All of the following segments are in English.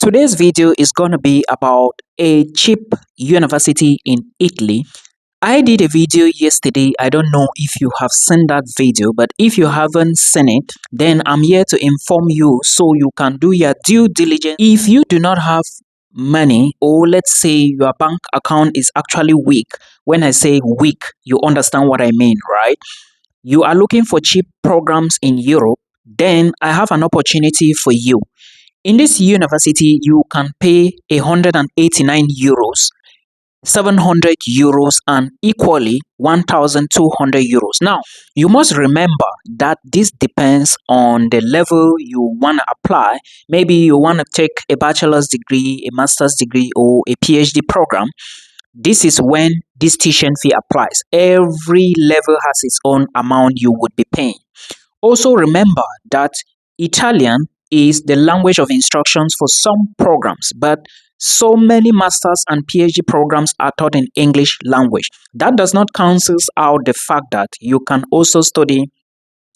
Today's video is going to be about a cheap university in Italy. I did a video yesterday. I don't know if you have seen that video, but if you haven't seen it, then I'm here to inform you so you can do your due diligence. If you do not have money, or let's say your bank account is actually weak, when I say weak, you understand what I mean, right? You are looking for cheap programs in Europe, then I have an opportunity for you. In this university, you can pay 189 euros, 700 euros, and equally 1,200 euros. Now, you must remember that this depends on the level you want to apply. Maybe you want to take a bachelor's degree, a master's degree, or a PhD program. This is when this tuition fee applies. Every level has its own amount you would be paying. Also remember that Italian is the language of instructions for some programs, but so many masters and PhD programs are taught in English language. That does not cancel out the fact that you can also study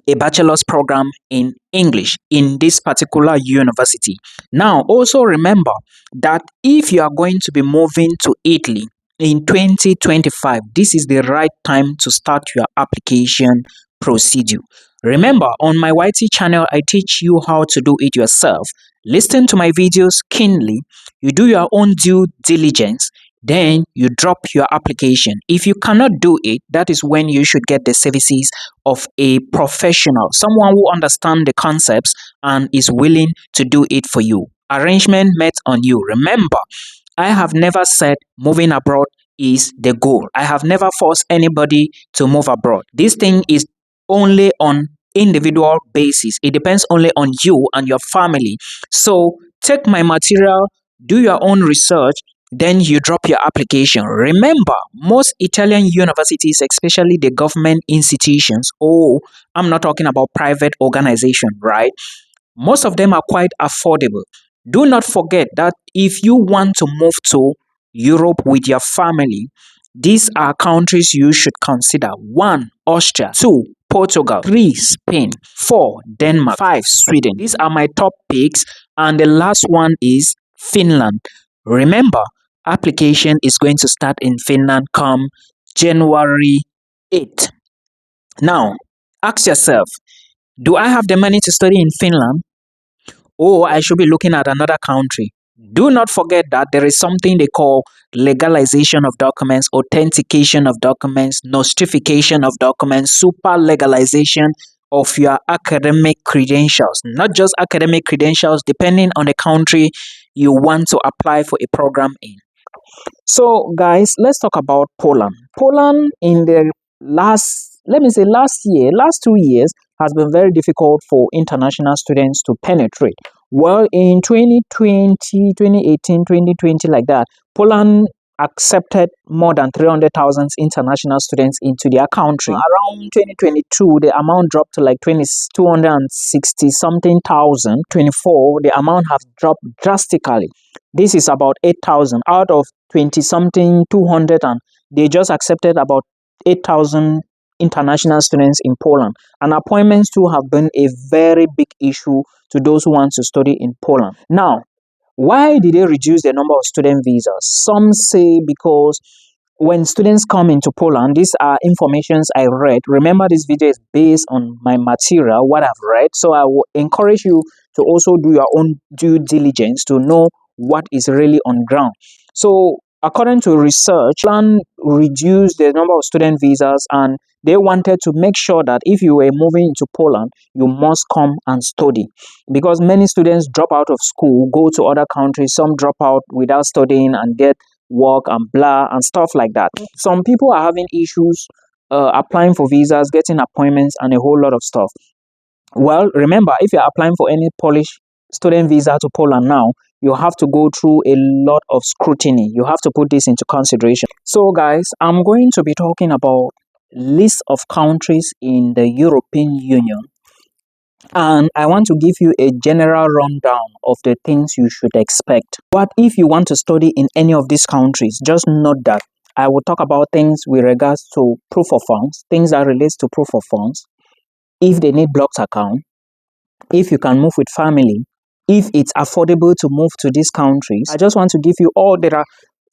a bachelor's program in English in this particular university. Now, also remember that if you are going to be moving to Italy in 2025, this is the right time to start your application procedure. Remember, on my YT channel, I teach you how to do it yourself. Listen to my videos keenly. You do your own due diligence. Then you drop your application. If you cannot do it, that is when you should get the services of a professional, someone who understands the concepts and is willing to do it for you. Arrangement met on you. Remember, I have never said moving abroad is the goal. I have never forced anybody to move abroad. This thing is only on individual basis. It depends only on you and your family. So take my material, do your own research, then you drop your application. Remember, most Italian universities, especially the government institutions, I'm not talking about private organization, right? Most of them are quite affordable. Do not forget that if you want to move to Europe with your family, these are countries you should consider. 1. Austria. 2. Portugal. 3. Spain. 4. Denmark. 5. Sweden. These are my top picks, and the last one is Finland. Remember, application is going to start in Finland come January 8th. Now, ask yourself, do I have the money to study in Finland, or I should be looking at another country? Do not forget that there is something they call legalization of documents, authentication of documents, notification of documents, super legalization of your academic credentials. Not just academic credentials, depending on the country you want to apply for a program in. So, guys, let's talk about Poland. Poland in the last 2 years has been very difficult for international students to penetrate. Well, in 2020, 2018, 2020, like that, Poland accepted more than 300,000 international students into their country. Around 2022, the amount dropped to like 260 something thousand. 24, the amount has dropped drastically. This is about 8,000 out of 20 something 200, and they just accepted about 8,000 international students in Poland. And appointments too have been a very big issue to those who want to study in Poland. Now, why did they reduce the number of student visas? Some say because when students come into Poland, these are informations I read. Remember, this video is based on my material, what I've read. So I will encourage you to also do your own due diligence to know what is really on ground. So according to research, Poland reduced the number of student visas, and they wanted to make sure that if you were moving into Poland, you must come and study. Because many students drop out of school, go to other countries, some drop out without studying and get work and blah and stuff like that. Some people are having issues applying for visas, getting appointments, and a whole lot of stuff. Well, remember, if you're applying for any Polish student visa to Poland now, you have to go through a lot of scrutiny. You have to put this into consideration. So guys, I'm going to be talking about list of countries in the European Union, and I want to give you a general rundown of the things you should expect. What if you want to study in any of these countries? Just note that I will talk about things with regards to proof of funds, things that relates to proof of funds, if they need blocked account, if you can move with family, if it's affordable to move to these countries. I just want to give you all there are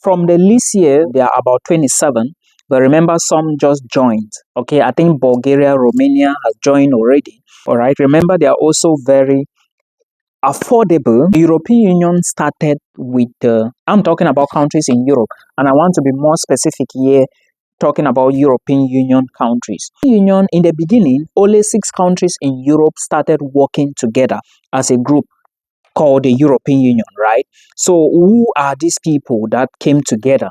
from the list here, there are about 27. But remember, some just joined. Okay, I think Bulgaria, Romania has joined already. All right, remember, they are also very affordable. The European Union started with, I'm talking about countries in Europe, and I want to be more specific here, talking about European Union countries. Union, in the beginning, only 6 countries in Europe started working together as a group called the European Union, right? So who are these people that came together?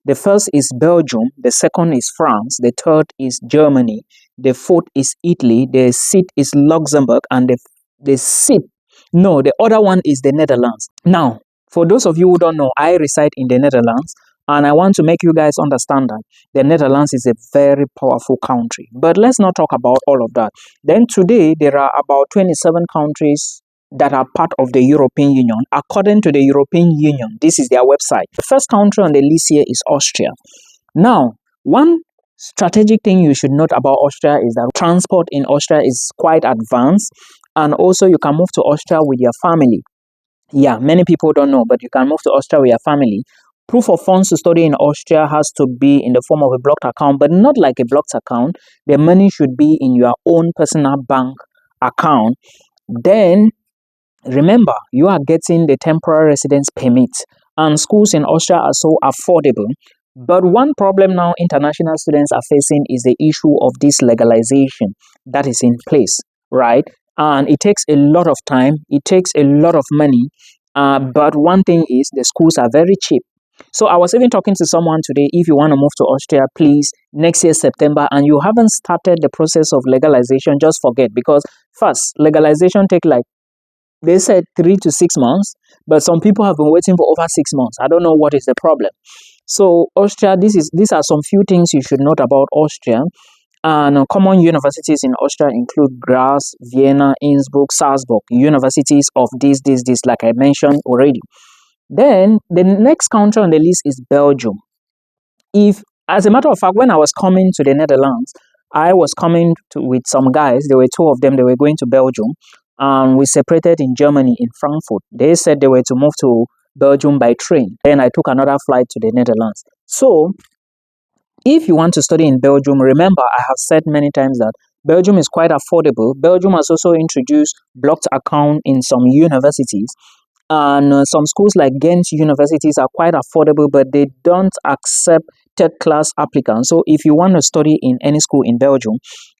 The first is Belgium, the second is France, the third is Germany, the fourth is Italy, the sixth is Luxembourg, and the other one is the Netherlands. Now, for those of you who don't know, I reside in the Netherlands, and I want to make you guys understand that the Netherlands is a very powerful country. But let's not talk about all of that. Then today, there are about 27 countries that are part of the European Union. According to the European Union, this is their website. The first country on the list here is Austria. Now, one strategic thing you should note about Austria is that transport in Austria is quite advanced, and also you can move to Austria with your family. Yeah, many people don't know, but you can move to Austria with your family. Proof of funds to study in Austria has to be in the form of a blocked account, but not like a blocked account. The money should be in your own personal bank account. Then remember, you are getting the temporary residence permit, and schools in Austria are so affordable. But one problem now international students are facing is the issue of this legalization that is in place, right? And it takes a lot of time, it takes a lot of money. But one thing is the schools are very cheap. So I was even talking to someone today, if you want to move to Austria, please, next year, September, and you haven't started the process of legalization, just forget, because first, legalization take like, they said 3 to 6 months, but some people have been waiting for over 6 months. I don't know what is the problem. So Austria, these are some few things you should note about Austria. And common universities in Austria include Graz, Vienna, Innsbruck, Salzburg, universities of this, like I mentioned already. Then the next country on the list is Belgium. As a matter of fact, when I was coming to the Netherlands, I was coming with some guys. There were 2 of them. They were going to Belgium. We separated in Germany, in Frankfurt. They said they were to move to Belgium by train. Then I took another flight to the Netherlands. So if you want to study in Belgium, remember, I have said many times that Belgium is quite affordable. Belgium has also introduced blocked account in some universities. And some schools like Ghent universities are quite affordable, but they don't accept third-class applicants. So if you want to study in any school in Belgium,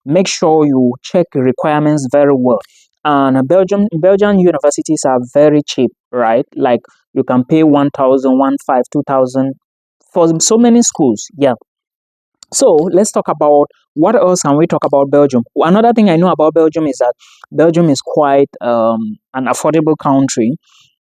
make sure you check the requirements very well. And Belgian universities are very cheap, right? Like you can pay 1,000, 1,500, 2,000 for so many schools. Yeah. So let's talk about what else can we talk about Belgium. Another thing I know about Belgium is that Belgium is quite an affordable country.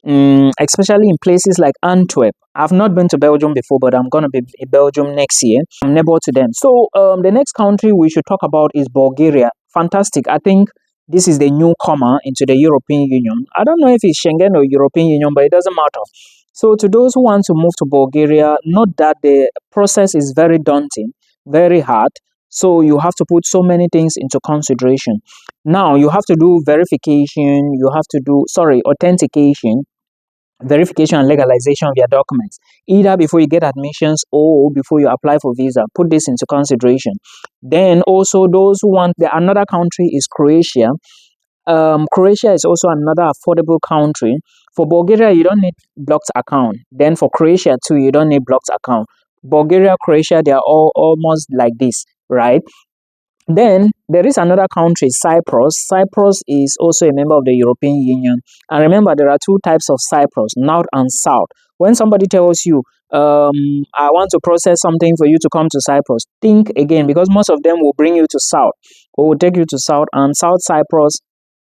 Especially in places like Antwerp. I've not been to Belgium before, but I'm going to be in Belgium next year. I'm neighbor to them. So the next country we should talk about is Bulgaria. Fantastic. I think this is the newcomer into the European Union. I don't know if it's Schengen or European Union, but it doesn't matter. So to those who want to move to Bulgaria, note that the process is very daunting, very hard. So you have to put so many things into consideration. Now you have to do verification, authentication, verification and legalization of your documents, either before you get admissions or before you apply for visa. Put this into consideration. Then also those who want another country is Croatia. Croatia is also another affordable country. For Bulgaria, you don't need blocked account. Then for Croatia too, you don't need blocked account. Bulgaria, Croatia, they are all almost like this, right? Then there is another country, Cyprus. Cyprus is also a member of the European Union. And remember, there are 2 types of Cyprus, north and south. When somebody tells you, I want to process something for you to come to Cyprus, think again, because most of them will bring you to south, or will take you to south. And South Cyprus,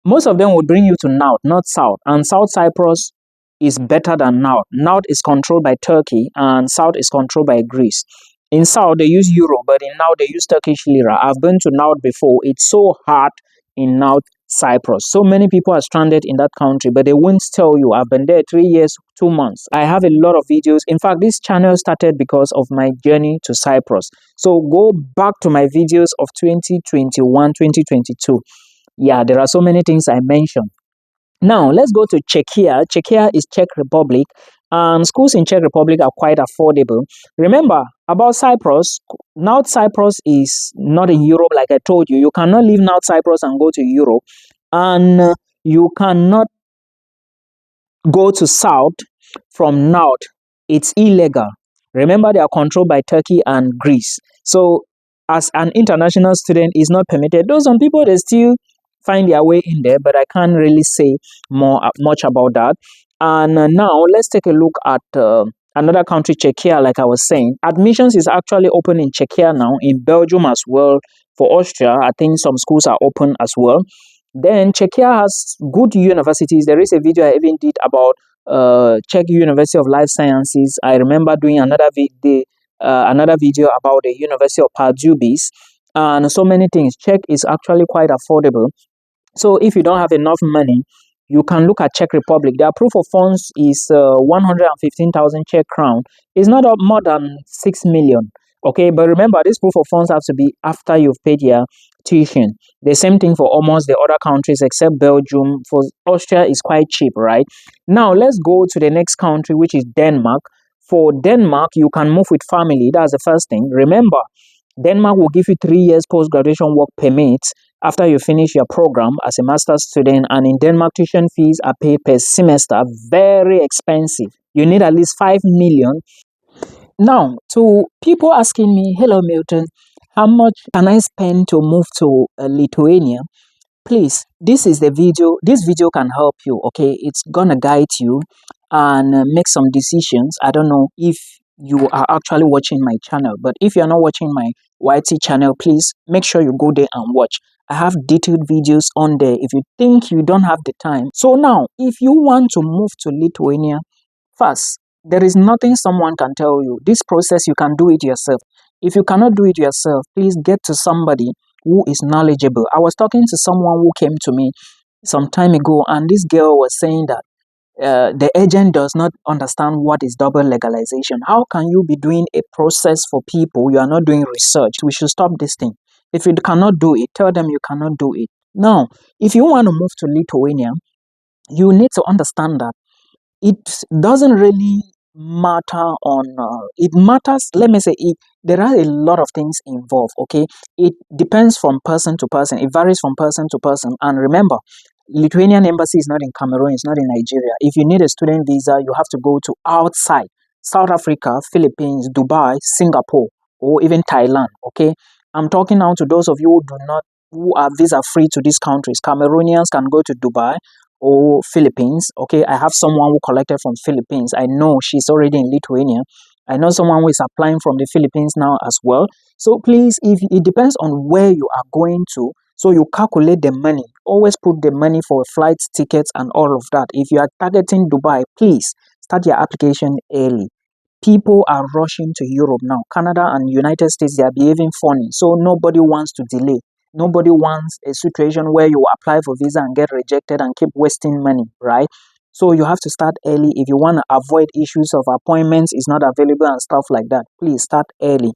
most of them will bring you to north, not south. And South Cyprus is better than north. North is controlled by Turkey, and south is controlled by Greece. In South, they use Euro, but in North, they use Turkish Lira. I've been to North before. It's so hard in North Cyprus. So many people are stranded in that country, but they won't tell you. I've been there 3 years, 2 months. I have a lot of videos. In fact, this channel started because of my journey to Cyprus. So go back to my videos of 2021, 2022. Yeah, there are so many things I mentioned. Now, let's go to Czechia. Czechia is Czech Republic, and schools in Czech Republic are quite affordable. Remember about Cyprus. North Cyprus is not in Europe, like I told you. You cannot leave North Cyprus and go to Europe, and you cannot go to South from North. It's illegal. Remember, they are controlled by Turkey and Greece. So, as an international student, is not permitted. Though some people they still find their way in there, but I can't really say much about that. And now let's take a look at another country, Czechia. Like I was saying, admissions is actually open in Czechia now, in Belgium as well. For Austria, I think some schools are open as well. Then Czechia has good universities. There is a video I even did about Czech University of Life Sciences. I remember doing another video about the University of Pardubice and so many things. Czech is actually quite affordable. So if you don't have enough money, you can look at Czech Republic. Their proof of funds is 115,000 Czech crown. It's not more than 6 million. Okay, but remember, this proof of funds have to be after you've paid your tuition. The same thing for almost the other countries except Belgium. For Austria, is quite cheap, right? Now, let's go to the next country, which is Denmark. For Denmark, you can move with family. That's the first thing. Remember, Denmark will give you 3 years post-graduation work permit after you finish your program as a master's student. And in Denmark, tuition fees are paid per semester. Very expensive. You need at least 5 million. Now, to people asking me, hello, Milton, how much can I spend to move to Lithuania? Please, this is the video. This video can help you, okay? It's gonna guide you and make some decisions. I don't know if you are actually watching my channel, but if you're not watching my YT channel, please make sure you go there and watch. I have detailed videos on there if you think you don't have the time. So now, if you want to move to Lithuania, first, there is nothing someone can tell you. This process, you can do it yourself. If you cannot do it yourself, please get to somebody who is knowledgeable. I was talking to someone who came to me some time ago, and this girl was saying that the agent does not understand what is double legalization. How can you be doing a process for people? You are not doing research. We should stop this thing. If you cannot do it, tell them you cannot do it. Now, if you want to move to Lithuania, you need to understand that it doesn't really matter on it matters, let me say it, there are a lot of things involved. Okay, it depends from person to person, it varies from person to person. And remember, Lithuanian embassy is not in Cameroon, it's not in Nigeria. If you need a student visa, you have to go to outside South Africa, Philippines, Dubai, Singapore, or even Thailand. Okay, I'm talking now to those of you who are visa free to these countries. Cameroonians can go to Dubai or Philippines. Okay, I have someone who collected from Philippines. I know she's already in Lithuania. I know someone who is applying from the Philippines now as well. So please, if it depends on where you are going to, so you calculate the money. Always put the money for flights, tickets, and all of that. If you are targeting Dubai, please start your application early. People are rushing to Europe now. Canada and United States, they are behaving funny. So nobody wants to delay. Nobody wants a situation where you apply for visa and get rejected and keep wasting money, right? So you have to start early if you want to avoid issues of appointments is not available and stuff like that. Please start early.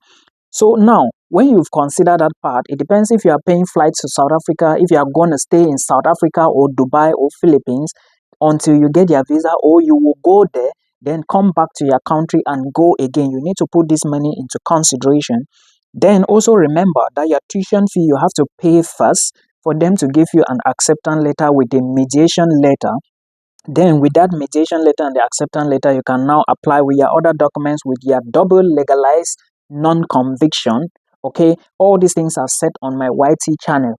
So now, when you've considered that part, it depends if you are paying flights to South Africa, if you are going to stay in South Africa or Dubai or Philippines until you get your visa, or you will go there, then come back to your country and go again. You need to put this money into consideration. Then also remember that your tuition fee you have to pay first for them to give you an acceptance letter with a mediation letter. Then with that mediation letter and the acceptance letter, you can now apply with your other documents with your double legalized non-conviction. Okay, all these things are set on my YT channel.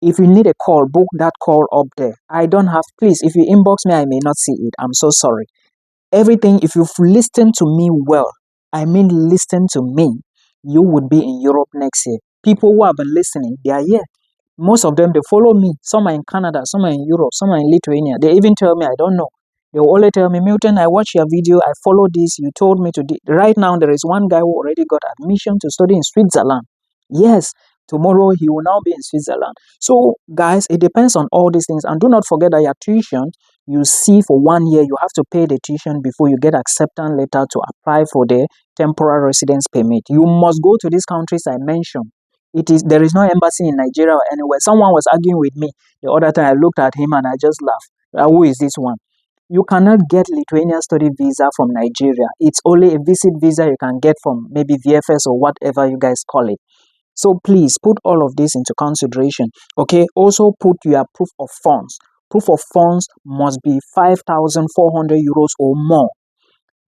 If you need a call, book that call up there. I don't have, please, if you inbox me, I may not see it. I'm so sorry. Everything, if you've listened to me well, I mean listen to me, you would be in Europe next year. People who have been listening, they are here. Most of them, they follow me. Some are in Canada, some are in Europe, some are in Lithuania. They even tell me, I don't know. They will only tell me, Milton, I watched your video, I follow this, you told me to do. Right now, there is one guy who already got admission to study in Switzerland. Yes, tomorrow he will now be in Switzerland. So, guys, it depends on all these things. And do not forget that your tuition, you see for 1 year, you have to pay the tuition before you get acceptance letter to apply for the temporary residence permit. You must go to these countries I mentioned. There is no embassy in Nigeria or anywhere. Someone was arguing with me the other time. I looked at him and I just laughed. Who is this one? You cannot get Lithuania study visa from Nigeria. It's only a visit visa you can get from maybe VFS or whatever you guys call it. So please put all of this into consideration. Okay. Also put your proof of funds. Proof of funds must be 5,400 euros or more.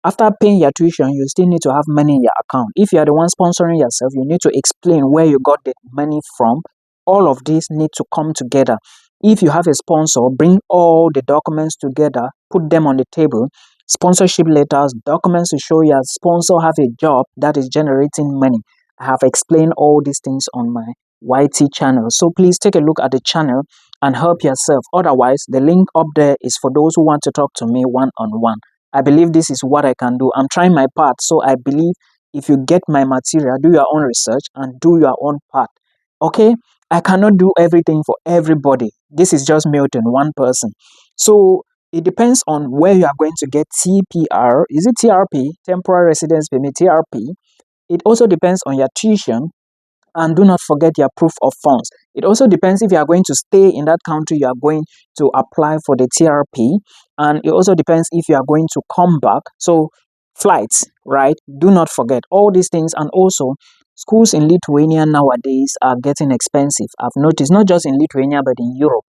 After paying your tuition, you still need to have money in your account. If you are the one sponsoring yourself, you need to explain where you got the money from. All of these need to come together. If you have a sponsor, bring all the documents together, put them on the table. Sponsorship letters, documents to show your sponsor have a job that is generating money. I have explained all these things on my YT channel. So please take a look at the channel and help yourself. Otherwise, the link up there is for those who want to talk to me one-on-one. I believe this is what I can do. I'm trying my part. So I believe if you get my material, do your own research and do your own part. Okay? I cannot do everything for everybody. This is just Milton, one person. So it depends on where you are going to get TPR. Is it TRP? Temporary Residence Permit, TRP. It also depends on your tuition. And do not forget your proof of funds. It also depends if you are going to stay in that country, you are going to apply for the TRP. And it also depends if you are going to come back. So flights, right? Do not forget all these things. And also schools in Lithuania nowadays are getting expensive. I've noticed not just in Lithuania, but in Europe.